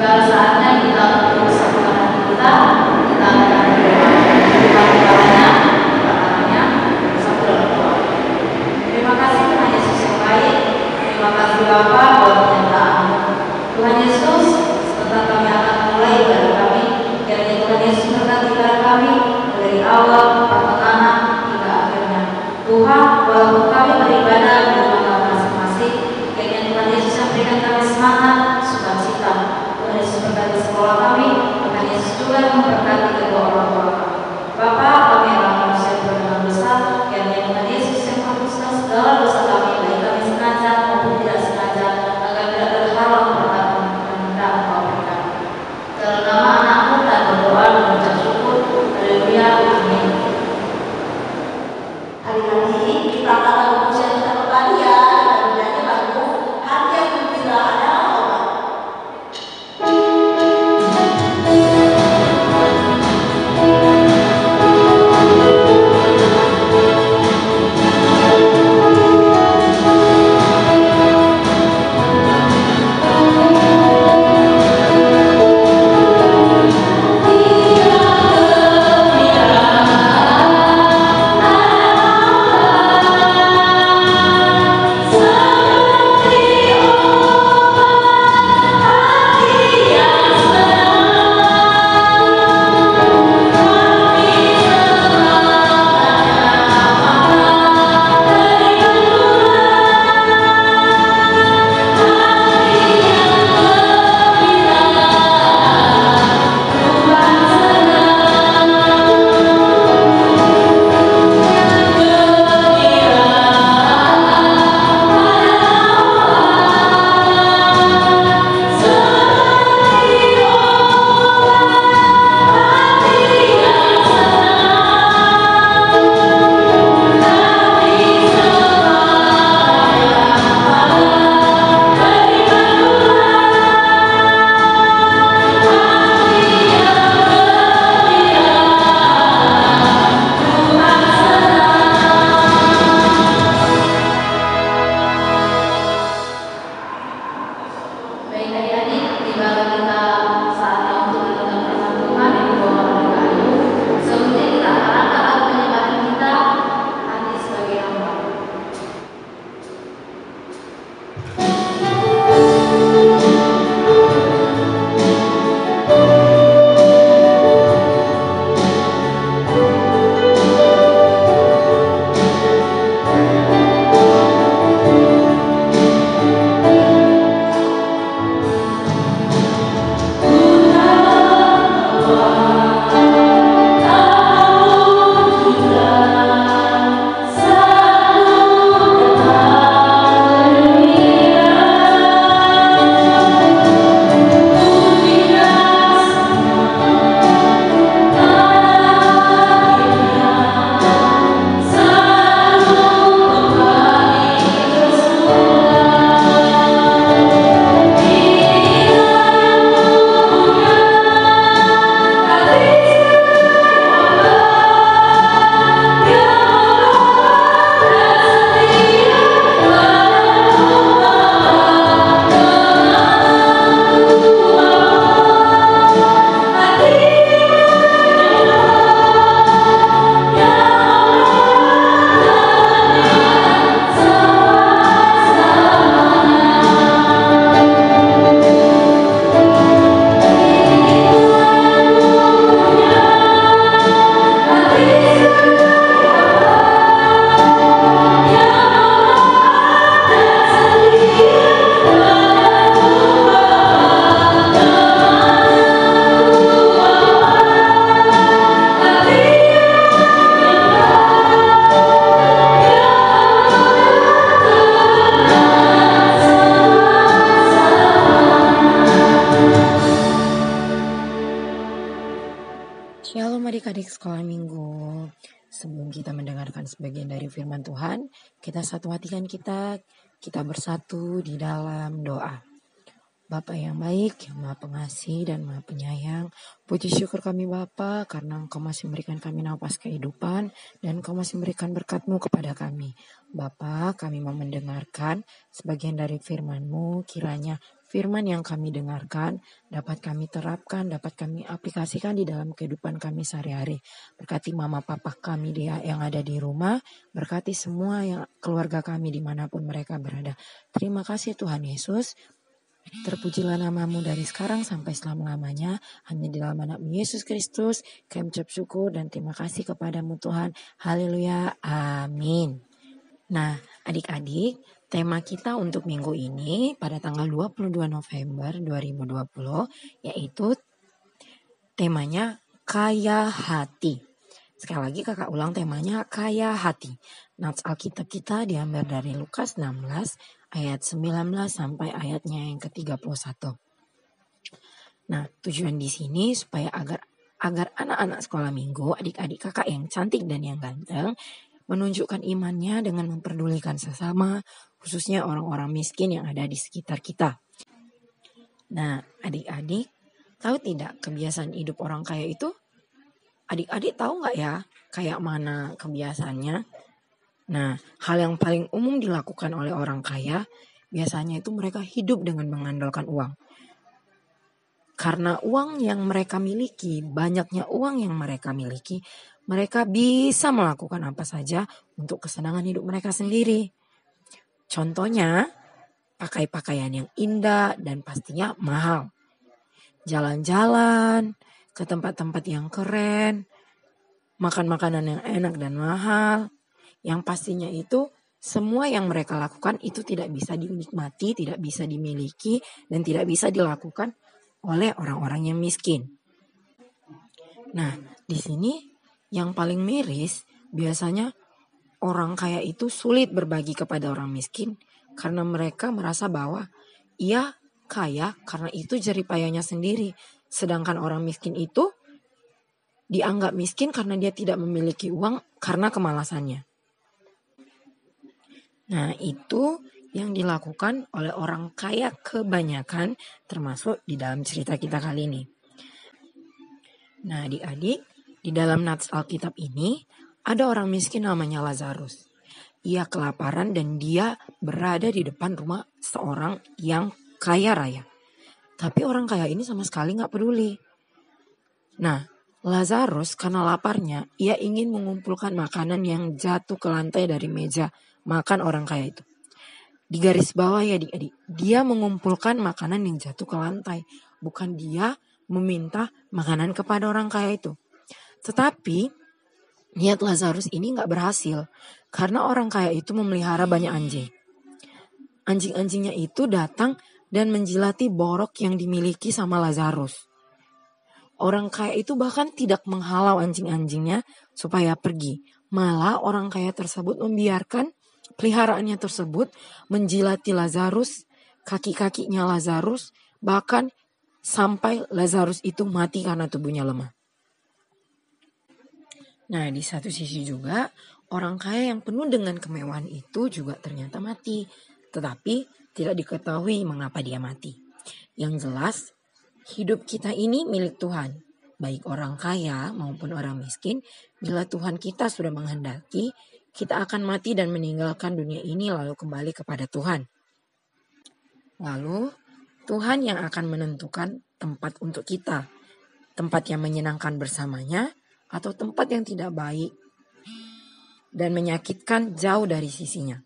Tiba saatnya kita untuk satukan hati kita akan berdoa. Doa-doanya, kata-katanya, bersatu dalam doa. Terima kasih Tuhan Yesus yang baik. Terima kasih Bapa buat penyertaan-Mu. Tuhan Yesus, sebentar kami akan mulai ibadah kami. Kiranya Tuhan Yesus berkati ibadah kami dari awal, pertengahan, hingga akhirnya. Tuhan, walaupun kami beribadah di rumah kami masing-masing, kiranya Tuhan Yesus yang berikan kami semangat, sukacita. Tuhan Yesus berkati sekolah kami, Tuhan Yesus juga memberkati kedua orang tua kami. Bapa, kami adalah manusia berdosa besar, kiranya Tuhan Yesus yang menghapuskan segala dosa kami, baik kami sengaja maupun tidak sengaja, agar tidak terhalang berkat yang hendak Engkau berikan. Dalam nama Anakmu dan berdoa dan mengucap syukur. Haleluya, amin. Hari-hari ini kita akan mengucapkan kita kembali ya, dan menyanyi lagu Hati yang Gembira adalah obat. Baik adik-adik, tiba kita saatnya untuk mendengar firman Tuhan yang dibawakan oleh Kak Ayu. Sebelumnya kita akan angkat lagu penyembahan kita, Hati Sebagai Hamba. Shalom adik-adik sekolah minggu. Sebelum kita mendengarkan sebagian dari firman Tuhan, kita satu hatikan kita bersatu di dalam doa. Bapa yang baik, yang maha pengasih dan maha penyayang, puji syukur kami Bapa karena Engkau masih memberikan kami nafas kehidupan dan Engkau masih memberikan berkat-Mu kepada kami. Bapa, kami mau mendengarkan sebagian dari firman-Mu, kiranya firman yang kami dengarkan dapat kami terapkan, dapat kami aplikasikan di dalam kehidupan kami sehari-hari. Berkati mama papa kami dia yang ada di rumah, berkati semua yang keluarga kami dimanapun mereka berada. Terima kasih Tuhan Yesus. Terpujilah namamu dari sekarang sampai selama-lamanya. Hanya di dalam nama Yesus Kristus kami ucap syukur dan terima kasih kepadamu Tuhan. Haleluya. Amin. Nah, adik-adik, tema kita untuk minggu ini pada tanggal 22 November 2020 yaitu temanya kaya hati. Sekali lagi kakak ulang temanya kaya hati. Nats Alkitab kita diambil dari Lukas 16 ayat 19 sampai ayatnya yang ke-31. Nah, tujuan di sini supaya agar anak-anak sekolah minggu, adik-adik kakak yang cantik dan yang ganteng menunjukkan imannya dengan memperdulikan sesama, khususnya orang-orang miskin yang ada di sekitar kita. Nah, adik-adik, tahu tidak kebiasaan hidup orang kaya itu? Adik-adik tahu nggak ya kayak mana kebiasaannya? Nah, hal yang paling umum dilakukan oleh orang kaya, biasanya itu mereka hidup dengan mengandalkan uang. Karena uang yang mereka miliki, banyaknya uang yang mereka miliki, mereka bisa melakukan apa saja untuk kesenangan hidup mereka sendiri. Contohnya, pakai pakaian yang indah dan pastinya mahal. Jalan-jalan ke tempat-tempat yang keren, makan makanan yang enak dan mahal. Yang pastinya itu semua yang mereka lakukan itu tidak bisa dinikmati, tidak bisa dimiliki, dan tidak bisa dilakukan oleh orang-orang yang miskin. Nah, di sini yang paling miris biasanya orang kaya itu sulit berbagi kepada orang miskin karena mereka merasa bahwa ia kaya karena itu jeripayanya sendiri. Sedangkan orang miskin itu dianggap miskin karena dia tidak memiliki uang karena kemalasannya. Nah, itu yang dilakukan oleh orang kaya kebanyakan termasuk di dalam cerita kita kali ini. Nah, adik-adik, di dalam nats Alkitab ini ada orang miskin namanya Lazarus. Ia kelaparan dan dia berada di depan rumah seorang yang kaya raya. Tapi orang kaya ini sama sekali gak peduli. Nah, Lazarus karena laparnya, ia ingin mengumpulkan makanan yang jatuh ke lantai dari meja makan orang kaya itu. Di garis bawah ya adik-adik, dia mengumpulkan makanan yang jatuh ke lantai. Bukan dia meminta makanan kepada orang kaya itu. Tetapi niat Lazarus ini gak berhasil. Karena orang kaya itu memelihara banyak anjing. Anjing-anjingnya itu datang dan menjilati borok yang dimiliki sama Lazarus. Orang kaya itu bahkan tidak menghalau anjing-anjingnya supaya pergi. Malah orang kaya tersebut membiarkan peliharaannya tersebut menjilati Lazarus, kaki-kakinya Lazarus, bahkan sampai Lazarus itu mati karena tubuhnya lemah. Nah, di satu sisi juga orang kaya yang penuh dengan kemewahan itu juga ternyata mati. Tetapi tidak diketahui mengapa dia mati. Yang jelas, hidup kita ini milik Tuhan. Baik orang kaya maupun orang miskin, bila Tuhan kita sudah menghendaki, kita akan mati dan meninggalkan dunia ini lalu kembali kepada Tuhan. Lalu, Tuhan yang akan menentukan tempat untuk kita. Tempat yang menyenangkan bersamanya, atau tempat yang tidak baik dan menyakitkan jauh dari sisinya.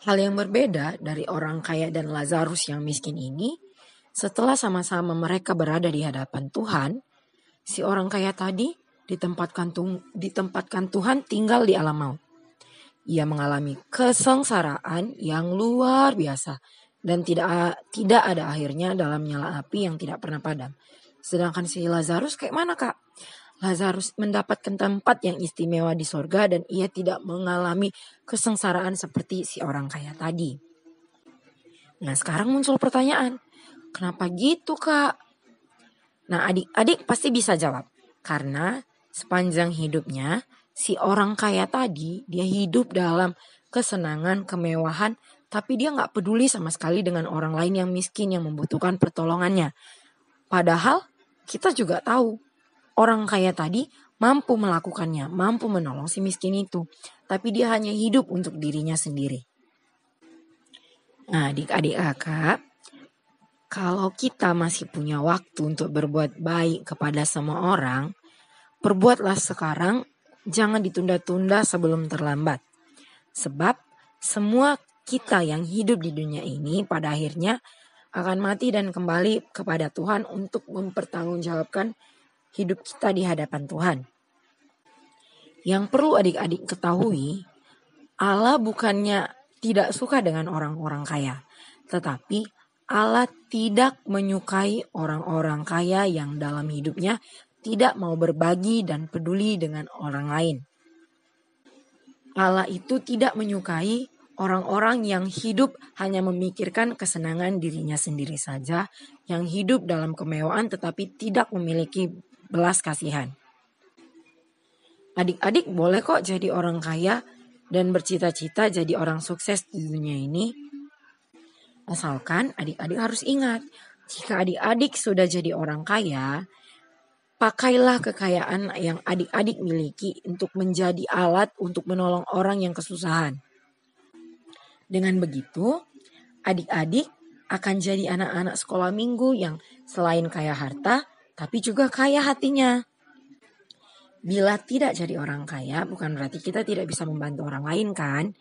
Hal yang berbeda dari orang kaya dan Lazarus yang miskin ini, setelah sama-sama mereka berada di hadapan Tuhan, si orang kaya tadi ditempatkan Tuhan tinggal di alam maut. Ia mengalami kesengsaraan yang luar biasa dan tidak ada akhirnya dalam nyala api yang tidak pernah padam. Sedangkan si Lazarus kayak mana kak? Lazarus mendapatkan tempat yang istimewa di sorga dan ia tidak mengalami kesengsaraan seperti si orang kaya tadi. Nah, sekarang muncul pertanyaan, kenapa gitu kak? Nah, adik-adik pasti bisa jawab. Karena sepanjang hidupnya si orang kaya tadi dia hidup dalam kesenangan, kemewahan, tapi dia gak peduli sama sekali dengan orang lain yang miskin yang membutuhkan pertolongannya. Padahal kita juga tahu orang kaya tadi mampu melakukannya, mampu menolong si miskin itu. Tapi dia hanya hidup untuk dirinya sendiri. Nah, adik-adik kakak, Kalau kita masih punya waktu untuk berbuat baik kepada semua orang, perbuatlah sekarang, jangan ditunda-tunda sebelum terlambat. Sebab semua kita yang hidup di dunia ini pada akhirnya akan mati dan kembali kepada Tuhan untuk mempertanggungjawabkan hidup kita di hadapan Tuhan. Yang perlu adik-adik ketahui, Allah bukannya tidak suka dengan orang-orang kaya, tetapi Allah tidak menyukai orang-orang kaya yang dalam hidupnya tidak mau berbagi dan peduli dengan orang lain. Allah itu tidak menyukai orang-orang yang hidup hanya memikirkan kesenangan dirinya sendiri saja, yang hidup dalam kemewahan tetapi tidak memiliki belas kasihan. Adik-adik boleh kok jadi orang kaya dan bercita-cita jadi orang sukses di dunia ini. Asalkan adik-adik harus ingat, jika adik-adik sudah jadi orang kaya, pakailah kekayaan yang adik-adik miliki untuk menjadi alat untuk menolong orang yang kesusahan. Dengan begitu, adik-adik akan jadi anak-anak sekolah minggu yang selain kaya harta, tapi juga kaya hatinya. Bila tidak jadi orang kaya, bukan berarti kita tidak bisa membantu orang lain kan?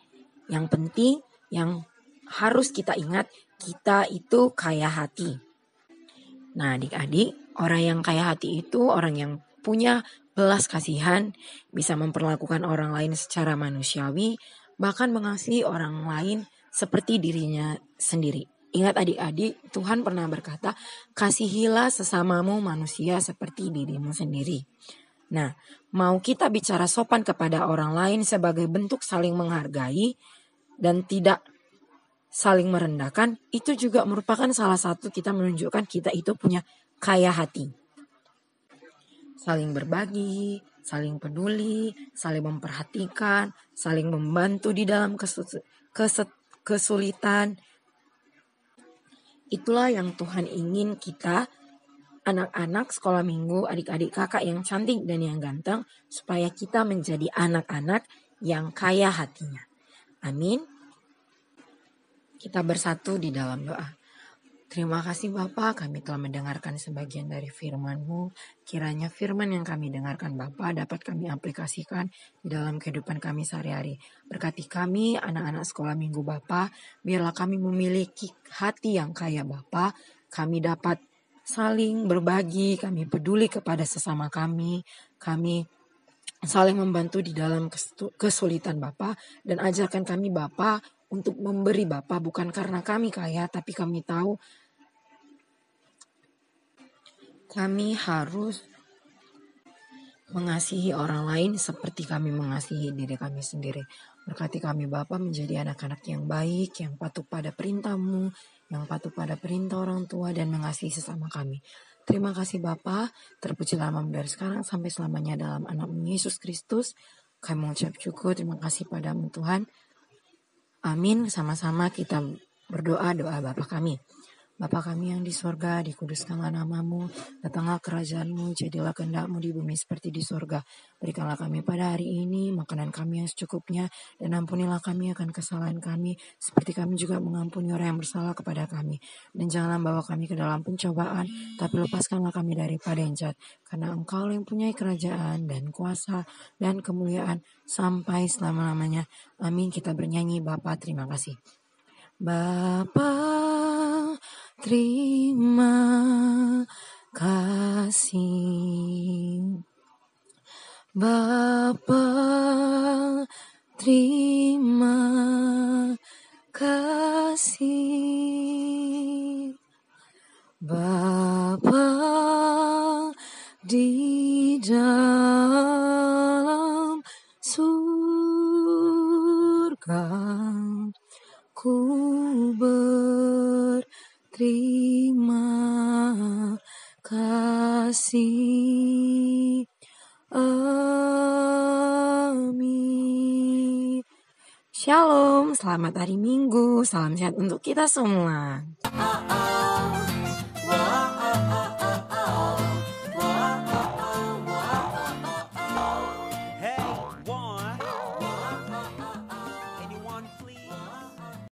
Yang penting, yang harus kita ingat, kita itu kaya hati. Nah adik-adik, orang yang kaya hati itu orang yang punya belas kasihan, bisa memperlakukan orang lain secara manusiawi, bahkan mengasihi orang lain seperti dirinya sendiri. Ingat adik-adik, Tuhan pernah berkata, kasihilah sesamamu manusia seperti dirimu sendiri. Nah, mau kita bicara sopan kepada orang lain sebagai bentuk saling menghargai dan tidak saling merendahkan, itu juga merupakan salah satu kita menunjukkan kita itu punya kaya hati. Saling berbagi, saling peduli, saling memperhatikan, saling membantu di dalam kesulitan. Itulah yang Tuhan ingin kita, anak-anak sekolah minggu, adik-adik kakak yang cantik dan yang ganteng, supaya kita menjadi anak-anak yang kaya hatinya. Amin. Kita bersatu di dalam doa. Terima kasih Bapa, kami telah mendengarkan sebagian dari firman-Mu. Kiranya firman yang kami dengarkan Bapa dapat kami aplikasikan di dalam kehidupan kami sehari-hari. Berkati kami, anak-anak sekolah minggu Bapa, biarlah kami memiliki hati yang kaya Bapa. Kami dapat saling berbagi, kami peduli kepada sesama kami saling membantu di dalam kesulitan Bapa, dan ajarkan kami Bapa untuk memberi Bapa, bukan karena kami kaya, tapi kami tahu kami harus mengasihi orang lain seperti kami mengasihi diri kami sendiri. Berkati kami Bapa menjadi anak-anak yang baik, yang patuh pada perintah-Mu, yang patuh pada perintah orang tua dan mengasihi sesama kami. Terima kasih Bapa, terpuji nama-Mu dari sekarang sampai selamanya dalam anak-Mu Yesus Kristus. Kami mengucap syukur, terima kasih padamu Tuhan. Amin. Sama-sama kita berdoa doa Bapa kami. Bapa kami yang di sorga, dikuduskanlah nama-Mu, datanglah kerajaan-Mu, jadilah kehendak-Mu di bumi seperti di sorga. Berikanlah kami pada hari ini makanan kami yang secukupnya, dan ampunilah kami akan kesalahan kami, seperti kami juga mengampuni orang yang bersalah kepada kami. Dan janganlah bawa kami ke dalam pencobaan, tapi lepaskanlah kami daripada yang jahat. Karena Engkau yang punya kerajaan dan kuasa dan kemuliaan sampai selama-lamanya. Amin. Kita bernyanyi Bapa terima kasih. Bapa terima kasih. Bapa terima kasih. Bapa di dalam surga, ku berterima kasih. Amin. Shalom, selamat hari Minggu, salam sehat untuk kita semua.